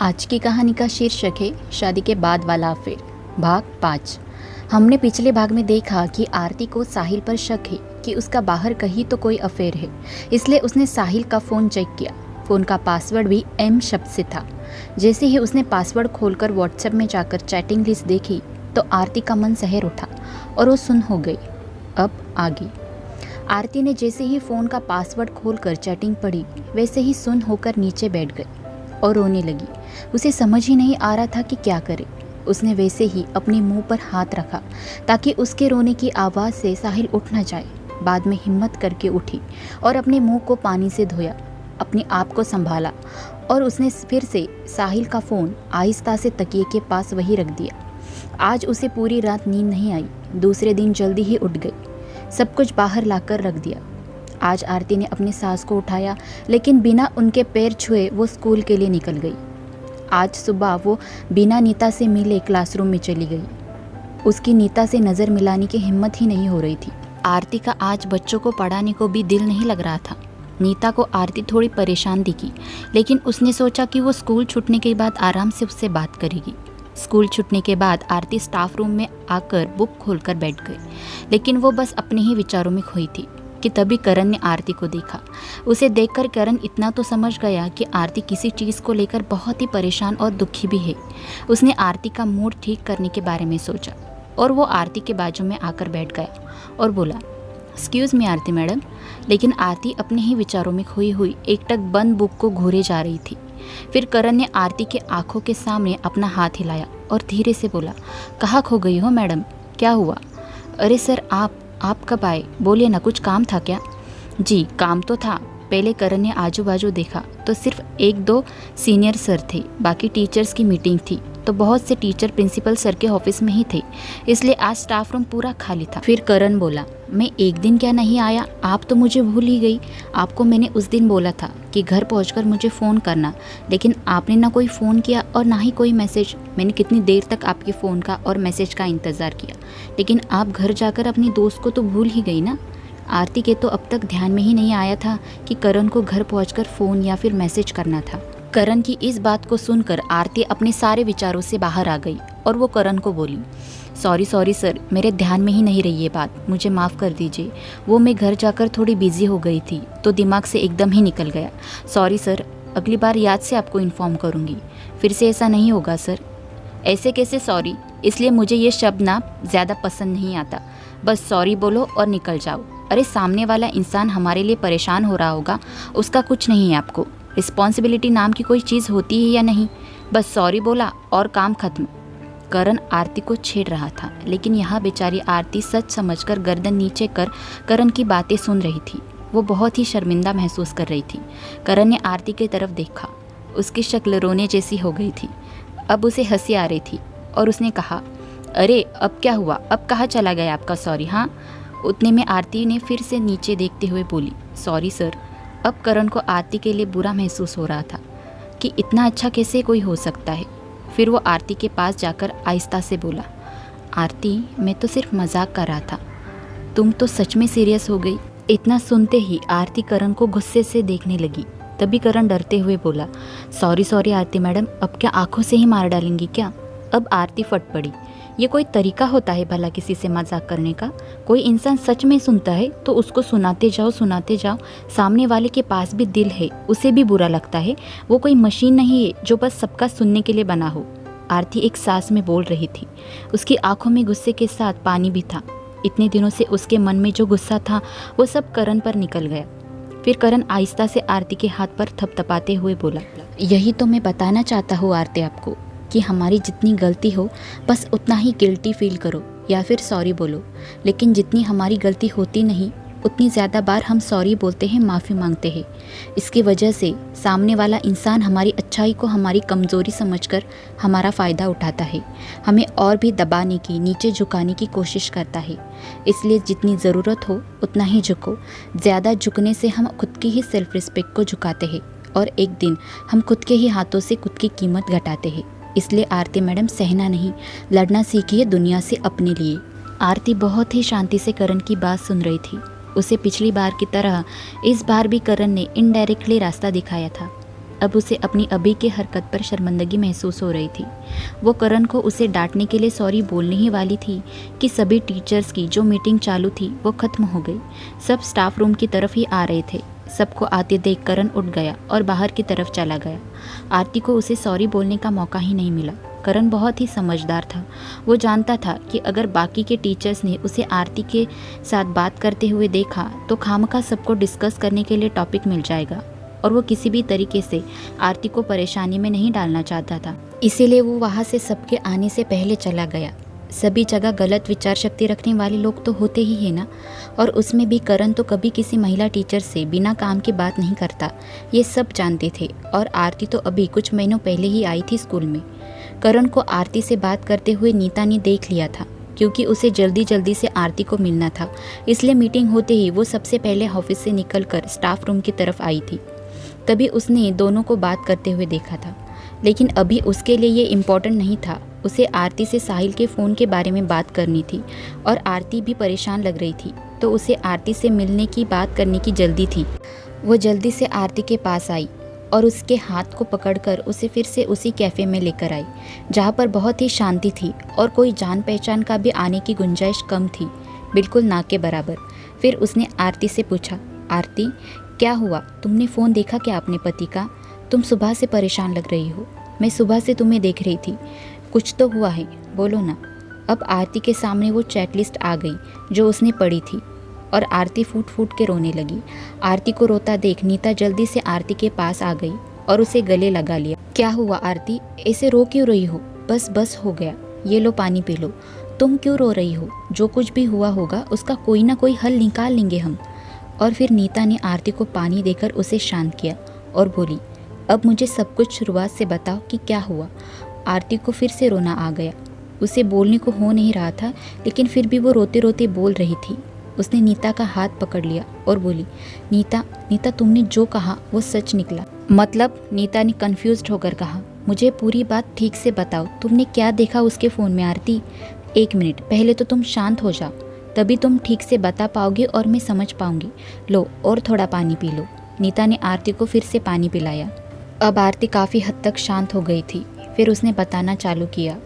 आज की कहानी का शीर्षक है शादी के बाद वाला अफेयर, भाग 5। हमने पिछले भाग में देखा कि आरती को साहिल पर शक है कि उसका बाहर कहीं तो कोई अफेयर है, इसलिए उसने साहिल का फ़ोन चेक किया। फ़ोन का पासवर्ड भी एम शब्द से था। जैसे ही उसने पासवर्ड खोलकर व्हाट्सएप में जाकर चैटिंग लिस्ट देखी तो आरती का मन सहर उठा और वो सुन्न हो गई। अब आगे। आरती ने जैसे ही फ़ोन का पासवर्ड खोलकर चैटिंग पढ़ी, वैसे ही सुन्न होकर नीचे बैठ गई और रोने लगी। उसे समझ ही नहीं आ रहा था कि क्या करे। उसने वैसे ही अपने मुंह पर हाथ रखा ताकि उसके रोने की आवाज़ से साहिल उठ न जाए। बाद में हिम्मत करके उठी और अपने मुंह को पानी से धोया, अपने आप को संभाला और उसने फिर से साहिल का फ़ोन आहिस्ता से तकिए के पास वही रख दिया। आज उसे पूरी रात नींद नहीं आई। दूसरे दिन जल्दी ही उठ गई, सब कुछ बाहर लाकर रख दिया। आज आरती ने अपनी सास को उठाया, लेकिन बिना उनके पैर छुए वो स्कूल के लिए निकल गई। आज सुबह वो बिना नीता से मिले क्लासरूम में चली गई। उसकी नीता से नज़र मिलाने की हिम्मत ही नहीं हो रही थी। आरती का आज बच्चों को पढ़ाने को भी दिल नहीं लग रहा था। नीता को आरती थोड़ी परेशान दिखी, लेकिन उसने सोचा कि वो स्कूल छूटने के बाद आराम से उससे बात करेगी। स्कूल छूटने के बाद आरती स्टाफ रूम में आकर बुक खोलकर बैठ गई, लेकिन वो बस अपने ही विचारों में खोई थी कि तभी करण ने आरती को देखा। उसे देखकर करण इतना तो समझ गया कि आरती किसी चीज़ को लेकर बहुत ही परेशान और दुखी भी है। उसने आरती का मूड ठीक करने के बारे में सोचा और वो आरती के बाजू में आकर बैठ गया और बोला, एक्सक्यूज़ मी आरती मैडम। लेकिन आरती अपने ही विचारों में खोई हुई एकटक बंद बुक को घूरे जा रही थी। फिर करण ने आरती के आंखों के सामने अपना हाथ हिलाया और धीरे से बोला, कहाँ खो गई हो मैडम, क्या हुआ? अरे सर, आप कब आए? बोलिए ना, कुछ काम था क्या? जी काम तो था। पहले करण ने आजू बाजू देखा तो सिर्फ 1-2 सीनियर सर थे, बाकी टीचर्स की मीटिंग थी तो बहुत से टीचर प्रिंसिपल सर के ऑफिस में ही थे, इसलिए आज स्टाफ रूम पूरा खाली था। फिर करण बोला, मैं एक दिन क्या नहीं आया, आप तो मुझे भूल ही गई। आपको मैंने उस दिन बोला था कि घर पहुंचकर मुझे फ़ोन करना, लेकिन आपने ना कोई फ़ोन किया और ना ही कोई मैसेज। मैंने कितनी देर तक आपके फ़ोन का और मैसेज का इंतज़ार किया, लेकिन आप घर जाकर अपनी दोस्त को तो भूल ही गई ना। आरती के तो अब तक ध्यान में ही नहीं आया था कि करण को घर पहुंचकर फ़ोन या फिर मैसेज करना था। करण की इस बात को सुनकर आरती अपने सारे विचारों से बाहर आ गई और वो करण को बोली, सॉरी सर, मेरे ध्यान में ही नहीं रही ये बात, मुझे माफ़ कर दीजिए। वो मैं घर जाकर थोड़ी बिजी हो गई थी तो दिमाग से एकदम ही निकल गया। सॉरी सर, अगली बार याद से आपको इन्फॉर्म करूँगी, फिर से ऐसा नहीं होगा सर। ऐसे कैसे सॉरी? इसलिए मुझे ये शब्द ना ज़्यादा पसंद नहीं आता। बस सॉरी बोलो और निकल जाओ। अरे सामने वाला इंसान हमारे लिए परेशान हो रहा होगा, उसका कुछ नहीं है आपको। रिस्पॉन्सिबिलिटी नाम की कोई चीज़ होती है या नहीं? बस सॉरी बोला और काम खत्म। करण आरती को छेड़ रहा था, लेकिन यहाँ बेचारी आरती सच समझकर गर्दन नीचे कर करण की बातें सुन रही थी। वो बहुत ही शर्मिंदा महसूस कर रही थी। करण ने आरती की तरफ देखा, उसकी शक्ल रोने जैसी हो गई थी। अब उसे हंसी आ रही थी और उसने कहा, अरे अब क्या हुआ, अब कहाँ चला गया आपका सॉरी? हाँ। उतने में आरती ने फिर से नीचे देखते हुए बोली, सॉरी सर। अब करण को आरती के लिए बुरा महसूस हो रहा था कि इतना अच्छा कैसे कोई हो सकता है। फिर वो आरती के पास जाकर आहिस्ता से बोला, आरती मैं तो सिर्फ मजाक कर रहा था, तुम तो सच में सीरियस हो गई। इतना सुनते ही आरती करण को गुस्से से देखने लगी। तभी करण डरते हुए बोला, सॉरी आरती मैडम, अब क्या आंखों से ही मार डालेंगी क्या? अब आरती फट पड़ी। ये कोई तरीका होता है भला किसी से मजाक करने का? कोई इंसान सच में सुनता है तो उसको सुनाते जाओ। सामने वाले के पास भी दिल है, उसे भी बुरा लगता है। वो कोई मशीन नहीं है जो बस सबका सुनने के लिए बना हो। आरती एक सांस में बोल रही थी। उसकी आंखों में गुस्से के साथ पानी भी था। इतने दिनों से उसके मन में जो गुस्सा था वो सब करण पर निकल गया। फिर करण आहिस्ता से आरती के हाथ पर थपथपाते हुए बोला, यही तो मैं बताना चाहता हूँ आरती आपको, कि हमारी जितनी गलती हो बस उतना ही गिल्टी फील करो या फिर सॉरी बोलो। लेकिन जितनी हमारी गलती होती नहीं, उतनी ज़्यादा बार हम सॉरी बोलते हैं, माफ़ी मांगते हैं। इसकी वजह से सामने वाला इंसान हमारी अच्छाई को हमारी कमज़ोरी समझकर हमारा फ़ायदा उठाता है, हमें और भी दबाने की, नीचे झुकाने की कोशिश करता है। इसलिए जितनी ज़रूरत हो उतना ही झुको। ज़्यादा झुकने से हम खुद की ही सेल्फ रिस्पेक्ट को झुकाते हैं और एक दिन हम खुद के ही हाथों से खुद की कीमत घटाते हैं। इसलिए आरती मैडम, सहना नहीं, लड़ना सीखिए दुनिया से अपने लिए। आरती बहुत ही शांति से करण की बात सुन रही थी। उसे पिछली बार की तरह इस बार भी करण ने इनडायरेक्टली रास्ता दिखाया था। अब उसे अपनी अभी की हरकत पर शर्मिंदगी महसूस हो रही थी। वो करण को उसे डांटने के लिए सॉरी बोलने ही वाली थी कि सभी टीचर्स की जो मीटिंग चालू थी वो ख़त्म हो गई। सब स्टाफ रूम की तरफ ही आ रहे थे। सबको आते देख करण उठ गया और बाहर की तरफ चला गया। आरती को उसे सॉरी बोलने का मौका ही नहीं मिला। करण बहुत ही समझदार था। वो जानता था कि अगर बाकी के टीचर्स ने उसे आरती के साथ बात करते हुए देखा तो खामखा सबको डिस्कस करने के लिए टॉपिक मिल जाएगा, और वो किसी भी तरीके से आरती को परेशानी में नहीं डालना चाहता था। इसीलिए वो वहाँ से सबके आने से पहले चला गया। सभी जगह गलत विचार शक्ति रखने वाले लोग तो होते ही हैं ना, और उसमें भी करण तो कभी किसी महिला टीचर से बिना काम की बात नहीं करता, ये सब जानते थे। और आरती तो अभी कुछ महीनों पहले ही आई थी स्कूल में। करण को आरती से बात करते हुए नीता ने देख लिया था, क्योंकि उसे जल्दी जल्दी से आरती को मिलना था। इसलिए मीटिंग होते ही वो सबसे पहले ऑफिस से निकलकर स्टाफ रूम की तरफ आई थी। तभी उसने दोनों को बात करते हुए देखा था, लेकिन अभी उसके लिए ये इम्पोर्टेंट नहीं था। उसे आरती से साहिल के फ़ोन के बारे में बात करनी थी, और आरती भी परेशान लग रही थी, तो उसे आरती से मिलने की बात करने की जल्दी थी। वो जल्दी से आरती के पास आई और उसके हाथ को पकड़कर उसे फिर से उसी कैफ़े में लेकर आई, जहाँ पर बहुत ही शांति थी और कोई जान पहचान का भी आने की गुंजाइश कम थी, बिल्कुल ना के बराबर। फिर उसने आरती से पूछा, आरती क्या हुआ? तुमने फ़ोन देखा क्या अपने पति का? तुम सुबह से परेशान लग रही हो। मैं सुबह से तुम्हें देख रही थी, कुछ तो हुआ है, बोलो ना। अब आरती के सामने वो चैट लिस्ट आ गई जो उसने पढ़ी थी, और आरती फूट फूट के रोने लगी। आरती को रोता देख नीता जल्दी से आरती के पास आ गई और उसे गले लगा लिया। क्या हुआ आरती, ऐसे रो क्यों रही हो? बस बस हो गया, ये लो पानी पी लो। तुम क्यों रो रही हो? जो कुछ भी हुआ होगा उसका कोई ना कोई हल निकाल लेंगे हम। और फिर नीता ने आरती को पानी देकर उसे शांत किया और बोली, अब मुझे सब कुछ शुरुआत से बताओ कि क्या हुआ। आरती को फिर से रोना आ गया। उसे बोलने को हो नहीं रहा था, लेकिन फिर भी वो रोते रोते बोल रही थी। उसने नीता का हाथ पकड़ लिया और बोली, नीता नीता तुमने जो कहा वो सच निकला। मतलब? नीता ने कंफ्यूज्ड होकर कहा, मुझे पूरी बात ठीक से बताओ, तुमने क्या देखा उसके फ़ोन में? आरती एक मिनट, पहले तो तुम शांत हो जाओ, तभी तुम ठीक से बता पाओगे और मैं समझ पाऊंगी। लो और थोड़ा पानी पी लो। नीता ने आरती को फिर से पानी पिलाया। अब आरती काफ़ी हद तक शांत हो गई थी। फिर उसने बताना चालू किया,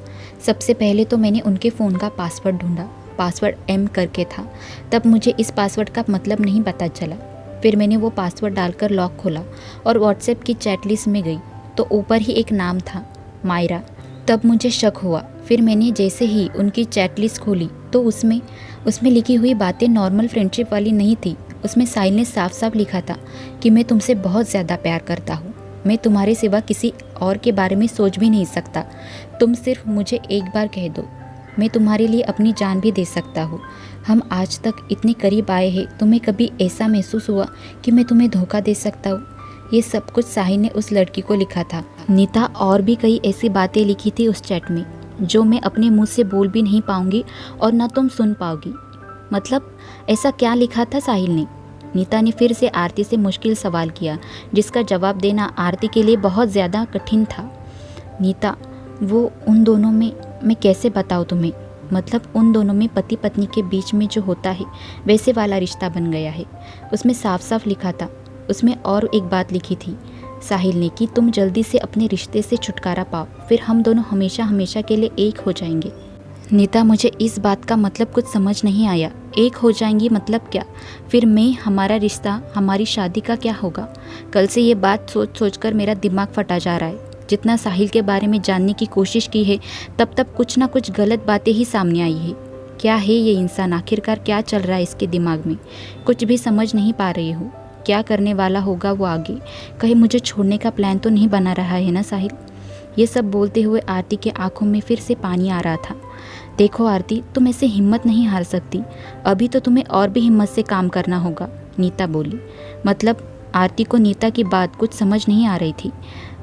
सबसे पहले तो मैंने उनके फ़ोन का पासवर्ड ढूंढा। पासवर्ड एम करके था। तब मुझे इस पासवर्ड का मतलब नहीं पता चला। फिर मैंने वो पासवर्ड डालकर लॉक खोला और व्हाट्सएप की चैट लिस्ट में गई तो ऊपर ही एक नाम था, मायरा। तब मुझे शक हुआ। फिर मैंने जैसे ही उनकी चैट लिस्ट खोली तो उसमें लिखी हुई बातें नॉर्मल फ्रेंडशिप वाली नहीं थी। उसमें साहिल ने साफ साफ लिखा था कि मैं तुमसे बहुत ज़्यादा प्यार करता हूँ, मैं तुम्हारे सिवा किसी और के बारे में सोच भी नहीं सकता। तुम सिर्फ मुझे एक बार कह दो, मैं तुम्हारे लिए अपनी जान भी दे सकता हूँ। हम आज तक इतने करीब आए हैं, तुम्हें कभी ऐसा महसूस हुआ कि मैं तुम्हें धोखा दे सकता हूँ? ये सब कुछ साहिल ने उस लड़की को लिखा था। नीता और भी कई ऐसी बातें लिखी थी उस चैट में जो मैं अपने मुंह से बोल भी नहीं पाऊंगी और ना तुम सुन पाओगी। मतलब ऐसा क्या लिखा था साहिल ने? नीता ने फिर से आरती से मुश्किल सवाल किया, जिसका जवाब देना आरती के लिए बहुत ज़्यादा कठिन था। नीता, वो उन दोनों में, मैं कैसे बताऊँ तुम्हें? मतलब उन दोनों में पति पत्नी के बीच में जो होता है वैसे वाला रिश्ता बन गया है। उसमें साफ साफ लिखा था। उसमें और एक बात लिखी थी साहिल ने कि तुम जल्दी से अपने रिश्ते से छुटकारा पाओ, फिर हम दोनों हमेशा हमेशा के लिए एक हो जाएंगे। नीता, मुझे इस बात का मतलब कुछ समझ नहीं आया। एक हो जाएंगी मतलब क्या? फिर मैं, हमारा रिश्ता, हमारी शादी का क्या होगा? कल से ये बात सोच सोच कर मेरा दिमाग फटा जा रहा है। जितना साहिल के बारे में जानने की कोशिश की है तब कुछ ना कुछ गलत बातें ही सामने आई है। क्या है ये इंसान? आखिरकार क्या चल रहा है इसके दिमाग में? कुछ भी समझ नहीं पा रही हूँ। क्या करने वाला होगा वो आगे? कहीं मुझे छोड़ने का प्लान तो नहीं बना रहा है ना साहिल? ये सब बोलते हुए आरती के आंखों में फिर से पानी आ रहा था। देखो आरती, तुम ऐसे हिम्मत नहीं हार सकती। अभी तो तुम्हें और भी हिम्मत से काम करना होगा, नीता बोली। मतलब? आरती को नीता की बात कुछ समझ नहीं आ रही थी।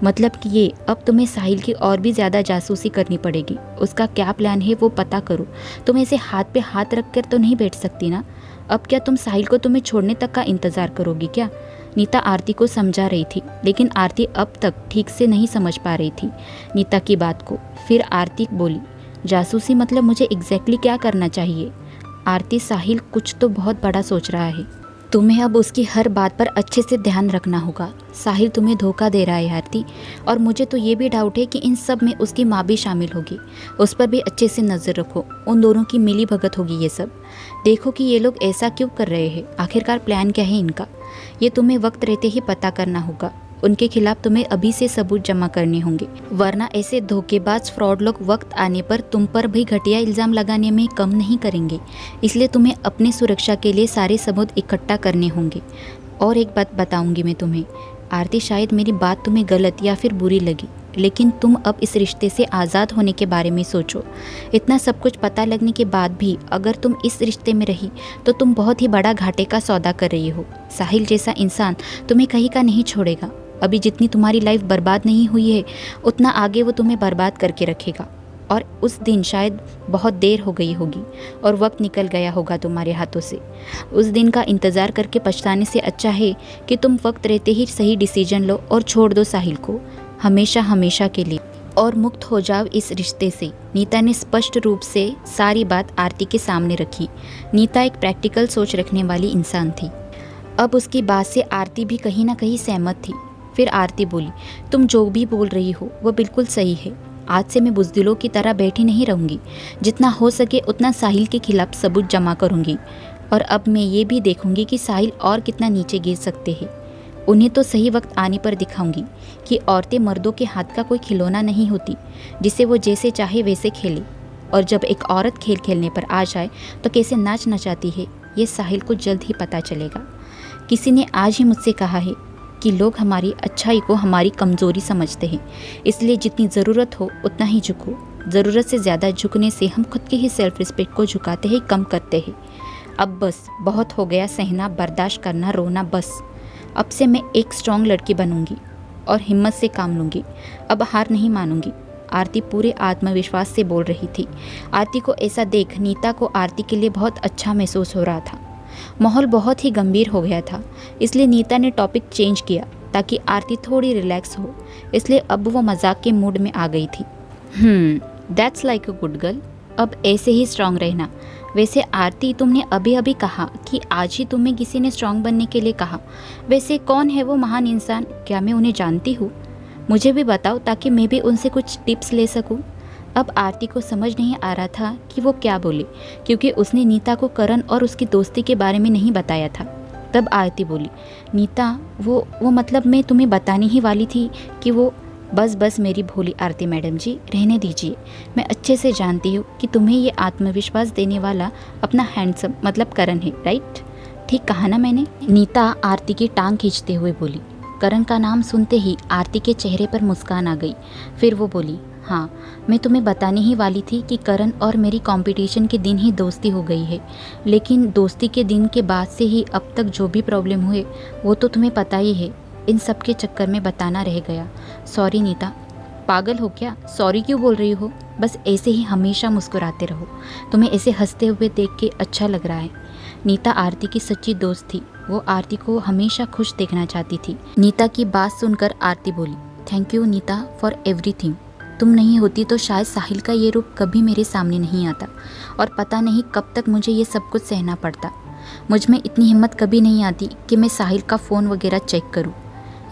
मतलब कि ये, अब तुम्हें साहिल की और भी ज़्यादा जासूसी करनी पड़ेगी। उसका क्या प्लान है वो पता करो। तुम ऐसे हाथ पे हाथ रख कर तो नहीं बैठ सकती ना। अब क्या तुम साहिल को तुम्हें छोड़ने तक का इंतज़ार करोगी क्या? नीता आरती को समझा रही थी, लेकिन आरती अब तक ठीक से नहीं समझ पा रही थी नीता की बात को। फिर आरती बोली, जासूसी मतलब मुझे एग्जैक्टली क्या करना चाहिए? आरती, साहिल कुछ तो बहुत बड़ा सोच रहा है। तुम्हें अब उसकी हर बात पर अच्छे से ध्यान रखना होगा। साहिल तुम्हें धोखा दे रहा है आरती, और मुझे तो ये भी डाउट है कि इन सब में उसकी माँ भी शामिल होगी। उस पर भी अच्छे से नज़र रखो, उन दोनों की मिली भगत होगी ये सब। देखो कि ये लोग ऐसा क्यों कर रहे हैं, आखिरकार प्लान क्या है इनका। ये तुम्हें वक्त रहते ही पता करना होगा। उनके खिलाफ तुम्हें अभी से सबूत जमा करने होंगे, वरना ऐसे धोखेबाज फ्रॉड लोग वक्त आने पर तुम पर भी घटिया इल्ज़ाम लगाने में कम नहीं करेंगे। इसलिए तुम्हें अपनी सुरक्षा के लिए सारे सबूत इकट्ठा करने होंगे। और एक बात बताऊंगी मैं तुम्हें आरती, शायद मेरी बात तुम्हें गलत या फिर बुरी लगी, लेकिन तुम अब इस रिश्ते से आज़ाद होने के बारे में सोचो। इतना सब कुछ पता लगने के बाद भी अगर तुम इस रिश्ते में रही तो तुम बहुत ही बड़ा घाटे का सौदा कर रही हो। साहिल जैसा इंसान तुम्हें कहीं का नहीं छोड़ेगा। अभी जितनी तुम्हारी लाइफ बर्बाद नहीं हुई है, उतना आगे वो तुम्हें बर्बाद करके रखेगा। और उस दिन शायद बहुत देर हो गई होगी और वक्त निकल गया होगा तुम्हारे हाथों से। उस दिन का इंतज़ार करके पछताने से अच्छा है कि तुम वक्त रहते ही सही डिसीजन लो और छोड़ दो साहिल को, हमेशा हमेशा के लिए, और मुक्त हो जाओ इस रिश्ते से। नीता ने स्पष्ट रूप से सारी बात आरती के सामने रखी। नीता एक प्रैक्टिकल सोच रखने वाली इंसान थी। अब उसकी बात से आरती भी कहीं ना कहीं सहमत थी। फिर आरती बोली, तुम जो भी बोल रही हो वो बिल्कुल सही है। आज से मैं बुज़दिलों की तरह बैठी नहीं रहूँगी। जितना हो सके उतना साहिल के खिलाफ सबूत जमा करूँगी। और अब मैं ये भी देखूँगी कि साहिल और कितना नीचे गिर सकते हैं। उन्हें तो सही वक्त आने पर दिखाऊंगी कि औरतें मर्दों के हाथ का कोई खिलौना नहीं होती जिसे वो जैसे चाहे वैसे खेले। और जब एक औरत खेल खेलने पर आ जाए तो कैसे नाच नचाती है, ये साहिल को जल्द ही पता चलेगा। किसी ने आज ही मुझसे कहा है कि लोग हमारी अच्छाई को हमारी कमज़ोरी समझते हैं, इसलिए जितनी ज़रूरत हो उतना ही झुको। ज़रूरत से ज़्यादा झुकने से हम खुद की ही सेल्फ रिस्पेक्ट को झुकाते हैं, कम करते हैं। अब बस बहुत हो गया सहना, बर्दाश्त करना, रोना, बस। अब से मैं एक स्ट्रॉन्ग लड़की बनूंगी और हिम्मत से काम लूँगी। अब हार नहीं मानूंगी। आरती पूरे आत्मविश्वास से बोल रही थी। आरती को ऐसा देख नीता को आरती के लिए बहुत अच्छा महसूस हो रहा था। माहौल बहुत ही गंभीर हो गया था, इसलिए नीता ने टॉपिक चेंज किया ताकि आरती थोड़ी रिलैक्स हो। इसलिए अब वो मजाक के मूड में आ गई थी। That's like a good girl. अब ऐसे ही स्ट्रांग रहना। वैसे आरती, तुमने अभी अभी कहा कि आज ही तुम्हें किसी ने स्ट्रांग बनने के लिए कहा। वैसे कौन है वो महान इंसान? क्या मैं उन्हें जानती हूँ? मुझे भी बताओ ताकि मैं भी उनसे कुछ टिप्स ले सकूँ। अब आरती को समझ नहीं आ रहा था कि वो क्या बोले, क्योंकि उसने नीता को करण और उसकी दोस्ती के बारे में नहीं बताया था। तब आरती बोली, नीता, वो मतलब मैं तुम्हें बताने ही वाली थी कि वो बस मेरी भोली आरती मैडम जी, रहने दीजिए। मैं अच्छे से जानती हूँ कि तुम्हें ये आत्मविश्वास देने वाला अपना हैंडसम मतलब करण है, राइट? ठीक कहा ना मैंने? नीता आरती की टांग खींचते हुए बोली। करण का नाम सुनते ही आरती के चेहरे पर मुस्कान आ गई। फिर वो बोली, हाँ, मैं तुम्हें बताने ही वाली थी कि करण और मेरी कंपटीशन के दिन ही दोस्ती हो गई है। लेकिन दोस्ती के दिन के बाद से ही अब तक जो भी प्रॉब्लम हुए वो तो तुम्हें पता ही है। इन सब के चक्कर में बताना रह गया। सॉरी नीता। पागल हो क्या? सॉरी क्यों बोल रही हो? बस ऐसे ही हमेशा मुस्कुराते रहो। तुम्हें ऐसे हंसते हुए देख के अच्छा लग रहा है। नीता आरती की सच्ची दोस्त थी। वो आरती को हमेशा खुश देखना चाहती थी। नीता की बात सुनकर आरती बोली, thank you Neeta for everything. तुम नहीं होती तो शायद साहिल का ये रूप कभी मेरे सामने नहीं आता, और पता नहीं कब तक मुझे ये सब कुछ सहना पड़ता। मुझ में इतनी हिम्मत कभी नहीं आती कि मैं साहिल का फ़ोन वगैरह चेक करूँ।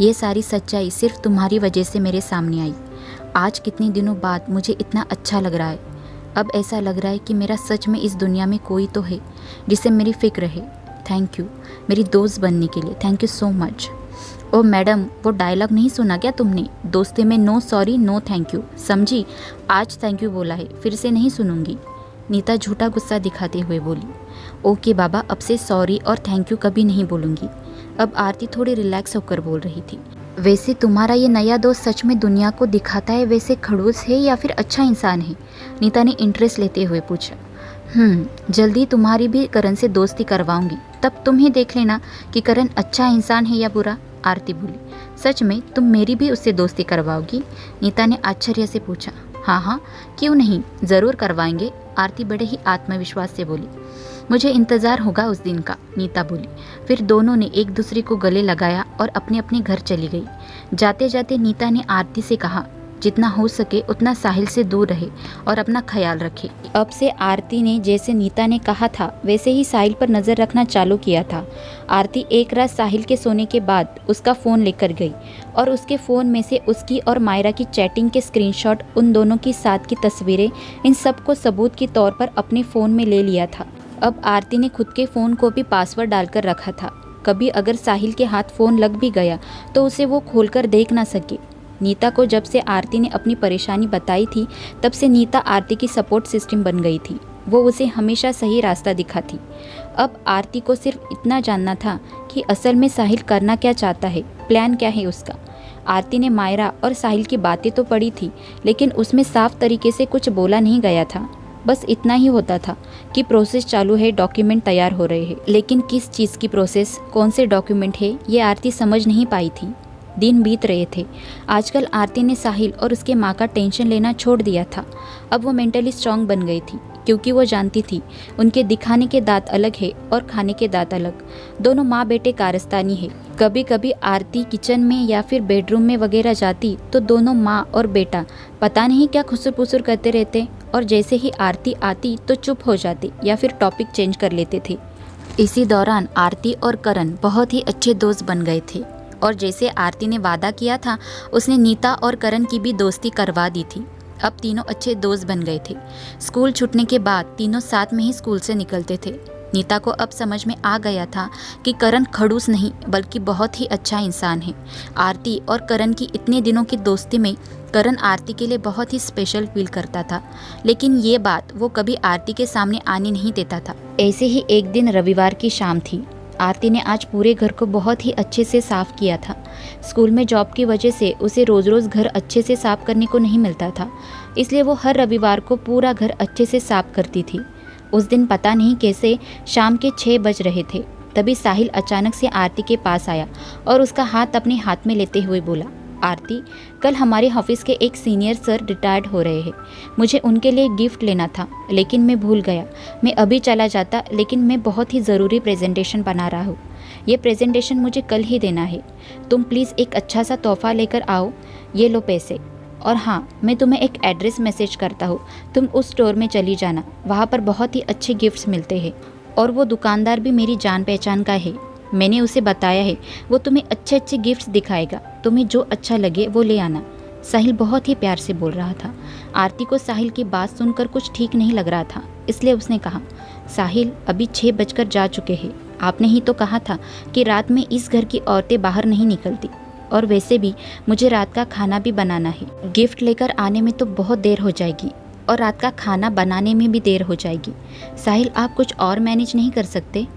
ये सारी सच्चाई सिर्फ तुम्हारी वजह से मेरे सामने आई। आज कितने दिनों बाद मुझे इतना अच्छा लग रहा है। अब ऐसा लग रहा है कि मेरा सच में इस दुनिया में कोई तो है जिसे मेरी फ़िक्र है। थैंक यू मेरी दोस्त बनने के लिए। Thank you so much. Oh madam, वो डायलॉग नहीं सुना क्या तुमने? दोस्ती में no sorry no thank you, समझी? आज थैंक यू बोला है, फिर से नहीं सुनूंगी। नीता झूठा गुस्सा दिखाते हुए बोली, ओके बाबा, अब से सॉरी और थैंक यू कभी नहीं बोलूँगी। अब आरती थोड़ी रिलैक्स होकर बोल रही थी। वैसे तुम्हारा ये नया दोस्त सच में दुनिया को दिखाता है वैसे खड़ूस है या फिर अच्छा इंसान है? नीता ने इंटरेस्ट लेते हुए पूछा। जल्दी तुम्हारी भी करण से दोस्ती करवाऊंगी, तब तुम ही देख लेना कि करण अच्छा इंसान है या बुरा। आरती बोली, सच में तुम मेरी भी उससे दोस्ती करवाओगी? नीता ने आश्चर्य से पूछा। हाँ, क्यों नहीं, ज़रूर करवाएंगे। आरती बड़े ही आत्मविश्वास से बोली। मुझे इंतज़ार होगा उस दिन का, नीता बोली। फिर दोनों ने एक दूसरे को गले लगाया और अपने अपने घर चली गई। जाते जाते नीता ने आरती से कहा, जितना हो सके उतना साहिल से दूर रहे और अपना ख्याल रखे। अब से आरती ने जैसे नीता ने कहा था वैसे ही साहिल पर नज़र रखना चालू किया था। आरती एक रात साहिल के सोने के बाद उसका फ़ोन लेकर गई और उसके फ़ोन में से उसकी और मायरा की चैटिंग के स्क्रीनशॉट, उन दोनों की साथ की तस्वीरें, इन सब को सबूत के तौर पर अपने फ़ोन में ले लिया था। अब आरती ने खुद के फ़ोन को भी पासवर्ड डालकर रखा था। कभी अगर साहिल के हाथ फ़ोन लग भी गया तो उसे वो खोलकर देख ना सके। नीता को जब से आरती ने अपनी परेशानी बताई थी तब से नीता आरती की सपोर्ट सिस्टम बन गई थी। वो उसे हमेशा सही रास्ता दिखाती। अब आरती को सिर्फ इतना जानना था कि असल में साहिल करना क्या चाहता है, प्लान क्या है उसका। आरती ने मायरा और साहिल की बातें तो पढ़ी थी, लेकिन उसमें साफ तरीके से कुछ बोला नहीं गया था। बस इतना ही होता था कि प्रोसेस चालू है, डॉक्यूमेंट तैयार हो रहे हैं, लेकिन किस चीज़ की प्रोसेस, कौन से डॉक्यूमेंट है, ये आरती समझ नहीं पाई थी। दिन बीत रहे थे। आजकल आरती ने साहिल और उसके माँ का टेंशन लेना छोड़ दिया था। अब वो मेंटली स्ट्रांग बन गई थी, क्योंकि वो जानती थी उनके दिखाने के दांत अलग है और खाने के दांत अलग। दोनों माँ बेटे कारस्तानी है। कभी कभी आरती किचन में या फिर बेडरूम में वगैरह जाती तो दोनों माँ और बेटा पता नहीं क्या खुसुर पुसुर करते रहते, और जैसे ही आरती आती तो चुप हो जाती या फिर टॉपिक चेंज कर लेते थे। इसी दौरान आरती और करण बहुत ही अच्छे दोस्त बन गए थे, और जैसे आरती ने वादा किया था उसने नीता और करण की भी दोस्ती करवा दी थी। अब तीनों अच्छे दोस्त बन गए थे। स्कूल छूटने के बाद तीनों साथ में ही स्कूल से निकलते थे। नीता को अब समझ में आ गया था कि करण खड़ूस नहीं बल्कि बहुत ही अच्छा इंसान है। आरती और करण की इतने दिनों की दोस्ती में करण आरती के लिए बहुत ही स्पेशल फील करता था, लेकिन ये बात वो कभी आरती के सामने आने नहीं देता था। ऐसे ही एक दिन रविवार की शाम थी। आरती ने आज पूरे घर को बहुत ही अच्छे से साफ़ किया था। स्कूल में जॉब की वजह से उसे रोज़ रोज़ घर अच्छे से साफ़ करने को नहीं मिलता था, इसलिए वो हर रविवार को पूरा घर अच्छे से साफ़ करती थी। उस दिन पता नहीं कैसे शाम के 6 बज रहे थे, तभी साहिल अचानक से आरती के पास आया और उसका हाथ अपने हाथ में लेते हुए बोला, आरती, कल हमारे ऑफिस के एक सीनियर सर रिटायर्ड हो रहे हैं। मुझे उनके लिए गिफ्ट लेना था, लेकिन मैं भूल गया। मैं अभी चला जाता, लेकिन मैं बहुत ही ज़रूरी प्रेजेंटेशन बना रहा हूँ। ये प्रेजेंटेशन मुझे कल ही देना है। तुम प्लीज़ एक अच्छा सा तोहफा लेकर आओ। ये लो पैसे। और हाँ, मैं तुम्हें एक एड्रेस मैसेज करता हूँ, तुम उस स्टोर में चली जाना। वहाँ पर बहुत ही अच्छे गिफ्ट्स मिलते हैं, और वो दुकानदार भी मेरी जान पहचान का है। मैंने उसे बताया है, वो तुम्हें अच्छे अच्छे गिफ्ट्स दिखाएगा। तुम्हें जो अच्छा लगे वो ले आना। साहिल बहुत ही प्यार से बोल रहा था। आरती को साहिल की बात सुनकर कुछ ठीक नहीं लग रहा था, इसलिए उसने कहा, साहिल, अभी 6 बजकर जा चुके हैं। आपने ही तो कहा था कि रात में इस घर की औरतें बाहर नहीं निकलती, और वैसे भी मुझे रात का खाना भी बनाना है। गिफ्ट लेकर आने में तो बहुत देर हो जाएगी, और रात का खाना बनाने में भी देर हो जाएगी। साहिल, आप कुछ और मैनेज नहीं कर सकते?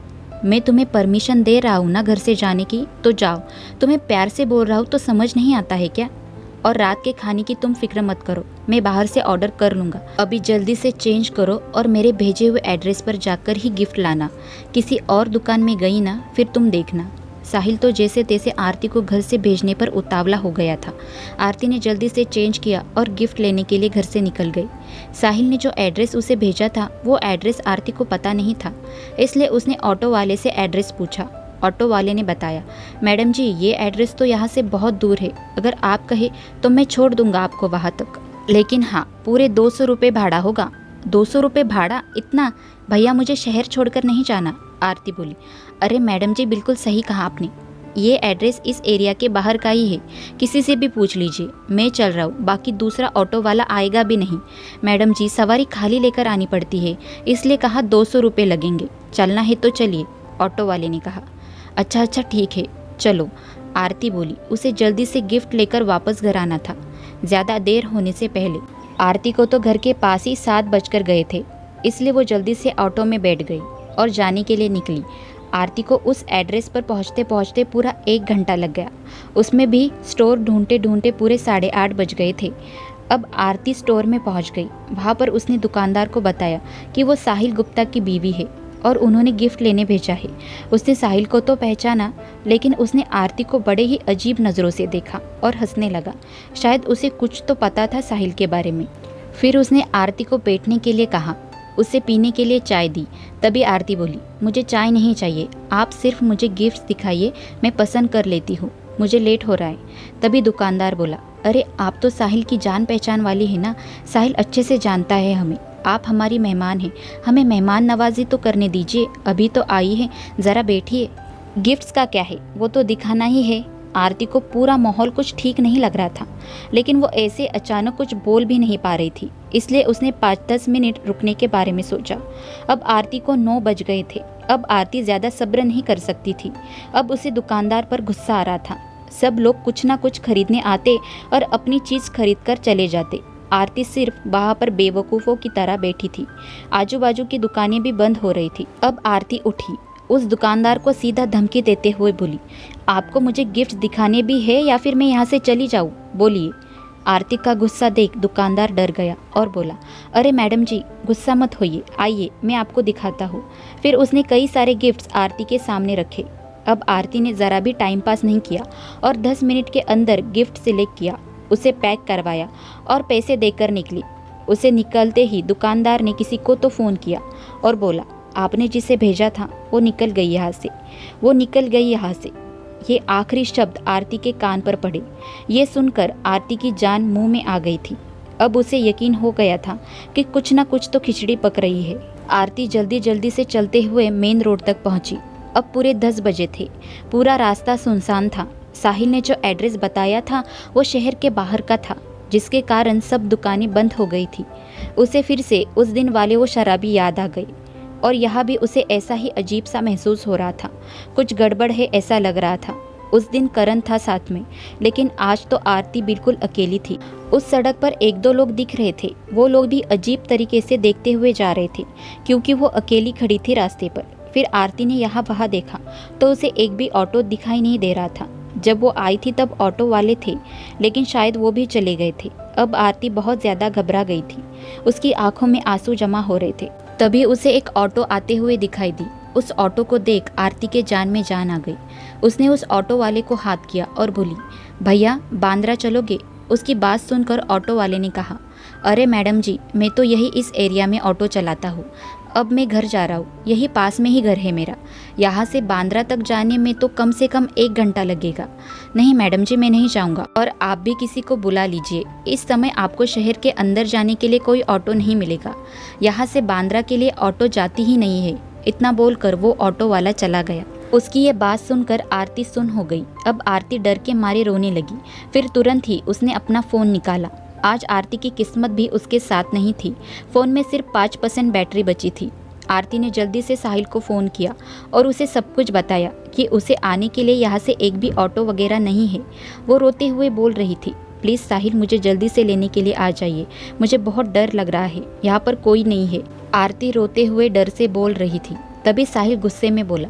मैं तुम्हें परमिशन दे रहा हूँ ना घर से जाने की, तो जाओ। तुम्हें प्यार से बोल रहा हूँ तो समझ नहीं आता है क्या? और रात के खाने की तुम फिक्र मत करो, मैं बाहर से ऑर्डर कर लूँगा। अभी जल्दी से चेंज करो और मेरे भेजे हुए एड्रेस पर जाकर ही गिफ्ट लाना। किसी और दुकान में गई ना, फिर तुम देखना। साहिल तो जैसे तैसे आरती को घर से भेजने पर उतावला हो गया था। आरती ने जल्दी से चेंज किया और गिफ्ट लेने के लिए घर से निकल गई। साहिल ने जो एड्रेस उसे भेजा था वो एड्रेस आरती को पता नहीं था, इसलिए उसने ऑटो वाले से एड्रेस पूछा। ऑटो वाले ने बताया, मैडम जी, ये एड्रेस तो यहाँ से बहुत दूर है। अगर आप कहे तो मैं छोड़ दूंगा आपको वहाँ तक, लेकिन हाँ, पूरे 200 रुपये भाड़ा होगा। 200 रुपये भाड़ा? इतना? भैया, मुझे शहर छोड़कर नहीं जाना। आरती बोली, अरे मैडम जी, बिल्कुल सही कहा आपने। ये एड्रेस इस एरिया के बाहर का ही है, किसी से भी पूछ लीजिए। मैं चल रहा हूँ, बाकी दूसरा ऑटो वाला आएगा भी नहीं। मैडम जी, सवारी खाली लेकर आनी पड़ती है, इसलिए कहा 200 रुपये लगेंगे। चलना है तो चलिए, ऑटो वाले ने कहा। अच्छा अच्छा, ठीक है, चलो, आरती बोली। उसे जल्दी से गिफ्ट लेकर वापस घर आना था, ज़्यादा देर होने से पहले। आरती को तो घर के पास ही 7 बजकर गए थे, इसलिए वो जल्दी से ऑटो में बैठ गई और जाने के लिए निकली। आरती को उस एड्रेस पर पहुंचते पहुंचते पूरा 1 घंटा लग गया। उसमें भी स्टोर ढूंढते ढूंढते पूरे 8:30 बज गए थे। अब आरती स्टोर में पहुंच गई। वहां पर उसने दुकानदार को बताया कि वो साहिल गुप्ता की बीवी है और उन्होंने गिफ्ट लेने भेजा है। उसने साहिल को तो पहचाना, लेकिन उसने आरती को बड़े ही अजीब नज़रों से देखा और हंसने लगा। शायद उसे कुछ तो पता था साहिल के बारे में। फिर उसने आरती को बैठने के लिए कहा, उसे पीने के लिए चाय दी। तभी आरती बोली, मुझे चाय नहीं चाहिए, आप सिर्फ मुझे गिफ्ट्स दिखाइए, मैं पसंद कर लेती हूँ, मुझे लेट हो रहा है। तभी दुकानदार बोला, अरे आप तो साहिल की जान पहचान वाली है ना, साहिल अच्छे से जानता है हमें। आप हमारी मेहमान हैं, हमें मेहमान नवाजी तो करने दीजिए, अभी तो आई है, ज़रा बैठिए। गिफ्ट्स का क्या है, वो तो दिखाना ही है। आरती को पूरा माहौल कुछ ठीक नहीं लग रहा था, लेकिन वो ऐसे अचानक कुछ बोल भी नहीं पा रही थी, इसलिए उसने 5-10 मिनट रुकने के बारे में सोचा। अब आरती को 9 बज गए थे। अब आरती ज़्यादा सब्र नहीं कर सकती थी। अब उसे दुकानदार पर गुस्सा आ रहा था। सब लोग कुछ ना कुछ खरीदने आते और अपनी चीज़ खरीद कर चले जाते। आरती सिर्फ वहाँ पर बेवकूफ़ों की तरह बैठी थी। आजू बाजू की दुकानें भी बंद हो रही थी। अब आरती उठी, उस दुकानदार को सीधा धमकी देते हुए बोली, आपको मुझे गिफ्ट दिखाने भी है या फिर मैं यहाँ से चली जाऊँ, बोलिए। आरती का गुस्सा देख दुकानदार डर गया और बोला, अरे मैडम जी गुस्सा मत होइए, आइए मैं आपको दिखाता हूँ। फिर उसने कई सारे गिफ्ट्स आरती के सामने रखे। अब आरती ने ज़रा भी टाइम पास नहीं किया और 10 मिनट के अंदर गिफ्ट सिलेक्ट किया, उसे पैक करवाया और पैसे देकर निकली। उसे निकलते ही दुकानदार ने किसी को तो फ़ोन किया और बोला, आपने जिसे भेजा था वो निकल गई यहाँ से, वो निकल गई यहाँ से। ये आखिरी शब्द आरती के कान पर पड़े। ये सुनकर आरती की जान मुंह में आ गई थी। अब उसे यकीन हो गया था कि कुछ ना कुछ तो खिचड़ी पक रही है। आरती जल्दी जल्दी से चलते हुए मेन रोड तक पहुंची। अब पूरे 10 बजे थे। पूरा रास्ता सुनसान था। साहिल ने जो एड्रेस बताया था वो शहर के बाहर का था, जिसके कारण सब दुकानें बंद हो गई थी। उसे फिर से उस दिन वाले वो शराबी याद आ गई और यहाँ भी उसे ऐसा ही अजीब सा महसूस हो रहा था। कुछ गड़बड़ है ऐसा लग रहा था। उस दिन करण था साथ में, लेकिन आज तो आरती बिल्कुल अकेली थी। उस सड़क पर 1-2 लोग दिख रहे थे। वो लोग भी अजीब तरीके से देखते हुए जा रहे थे, क्योंकि वो अकेली खड़ी थी रास्ते पर। फिर आरती ने यहाँ वहाँ देखा तो उसे एक भी ऑटो दिखाई नहीं दे रहा था। जब वो आई थी तब ऑटो वाले थे, लेकिन शायद वो भी चले गए थे। अब आरती बहुत ज़्यादा घबरा गई थी। उसकी आंखों में आंसू जमा हो रहे थे। तभी उसे एक ऑटो आते हुए दिखाई दी। उस ऑटो को देख आरती के जान में जान आ गई। उसने उस ऑटो वाले को हाथ किया और बोली, भैया बांद्रा चलोगे? उसकी बात सुनकर ऑटो वाले ने कहा, अरे मैडम जी मैं तो यही इस एरिया में ऑटो चलाता हूँ, अब मैं घर जा रहा हूँ, यही पास में ही घर है मेरा। यहाँ से बांद्रा तक जाने में तो कम से कम 1 घंटा लगेगा। नहीं मैडम जी मैं नहीं जाऊँगा, और आप भी किसी को बुला लीजिए। इस समय आपको शहर के अंदर जाने के लिए कोई ऑटो नहीं मिलेगा। यहाँ से बांद्रा के लिए ऑटो जाती ही नहीं है। इतना बोलकर वो ऑटो वाला चला गया। उसकी ये बात सुनकर आरती सुन हो गई। अब आरती डर के मारे रोने लगी। फिर तुरंत ही उसने अपना फ़ोन निकाला। आज आरती की किस्मत भी उसके साथ नहीं थी। फ़ोन में सिर्फ 5% बैटरी बची थी। आरती ने जल्दी से साहिल को फ़ोन किया और उसे सब कुछ बताया कि उसे आने के लिए यहाँ से एक भी ऑटो वगैरह नहीं है। वो रोते हुए बोल रही थी, प्लीज़ साहिल मुझे जल्दी से लेने के लिए आ जाइए, मुझे बहुत डर लग रहा है, यहाँ पर कोई नहीं है। आरती रोते हुए डर से बोल रही थी। तभी साहिल गुस्से में बोला,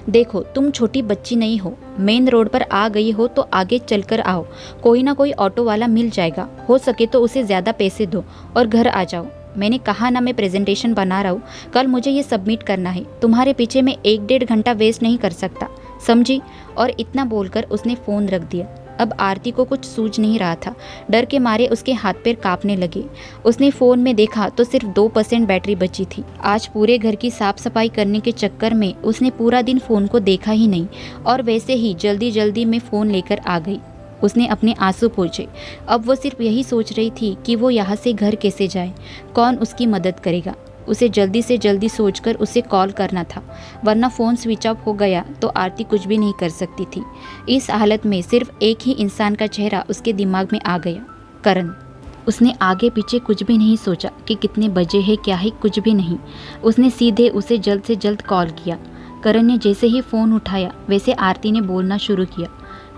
देखो तुम छोटी बच्ची नहीं हो, मेन रोड पर आ गई हो तो आगे चलकर आओ, कोई ना कोई ऑटो वाला मिल जाएगा। हो सके तो उसे ज़्यादा पैसे दो और घर आ जाओ। मैंने कहा ना मैं प्रेजेंटेशन बना रहा हूँ, कल मुझे ये सबमिट करना है। तुम्हारे पीछे मैं 1-1.5 घंटा वेस्ट नहीं कर सकता, समझी? और इतना बोलकर उसने फ़ोन रख दिया। अब आरती को कुछ सूझ नहीं रहा था। डर के मारे उसके हाथ पैर कांपने लगे। उसने फ़ोन में देखा तो सिर्फ 2% बैटरी बची थी। आज पूरे घर की साफ सफाई करने के चक्कर में उसने पूरा दिन फ़ोन को देखा ही नहीं और वैसे ही जल्दी जल्दी में फ़ोन लेकर आ गई। उसने अपने आंसू पोंछे। अब वो सिर्फ यही सोच रही थी कि वो यहाँ से घर कैसे जाए, कौन उसकी मदद करेगा। उसे जल्दी से जल्दी सोचकर उसे कॉल करना था, वरना फ़ोन स्विच ऑफ हो गया तो आरती कुछ भी नहीं कर सकती थी। इस हालत में सिर्फ एक ही इंसान का चेहरा उसके दिमाग में आ गया, करण। उसने आगे पीछे कुछ भी नहीं सोचा कि कितने बजे है क्या है, कुछ भी नहीं। उसने सीधे उसे जल्द से जल्द कॉल किया। करण ने जैसे ही फ़ोन उठाया वैसे आरती ने बोलना शुरू किया,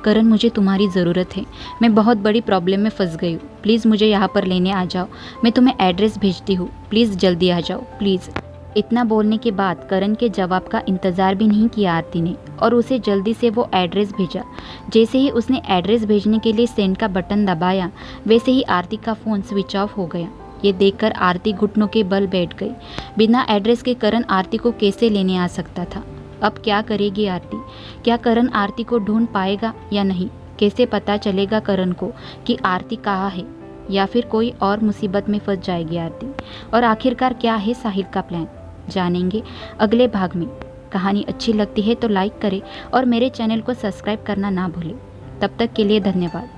करण मुझे तुम्हारी ज़रूरत है, मैं बहुत बड़ी प्रॉब्लम में फंस गई हूँ, प्लीज़ मुझे यहाँ पर लेने आ जाओ, मैं तुम्हें एड्रेस भेजती हूँ, प्लीज़ जल्दी आ जाओ प्लीज़। इतना बोलने के बाद करण के जवाब का इंतज़ार भी नहीं किया आरती ने और उसे जल्दी से वो एड्रेस भेजा। जैसे ही उसने एड्रेस भेजने के लिए सेंड का बटन दबाया वैसे ही आरती का फ़ोन स्विच ऑफ हो गया। ये देखकर आरती घुटनों के बल बैठ गई। बिना एड्रेस के करण आरती को कैसे लेने आ सकता था? अब क्या करेगी आरती? क्या करण आरती को ढूंढ पाएगा या नहीं? कैसे पता चलेगा करण को कि आरती कहाँ है? या फिर कोई और मुसीबत में फंस जाएगी आरती? और आखिरकार क्या है साहिल का प्लान, जानेंगे अगले भाग में। कहानी अच्छी लगती है तो लाइक करें और मेरे चैनल को सब्सक्राइब करना ना भूलें। तब तक के लिए धन्यवाद।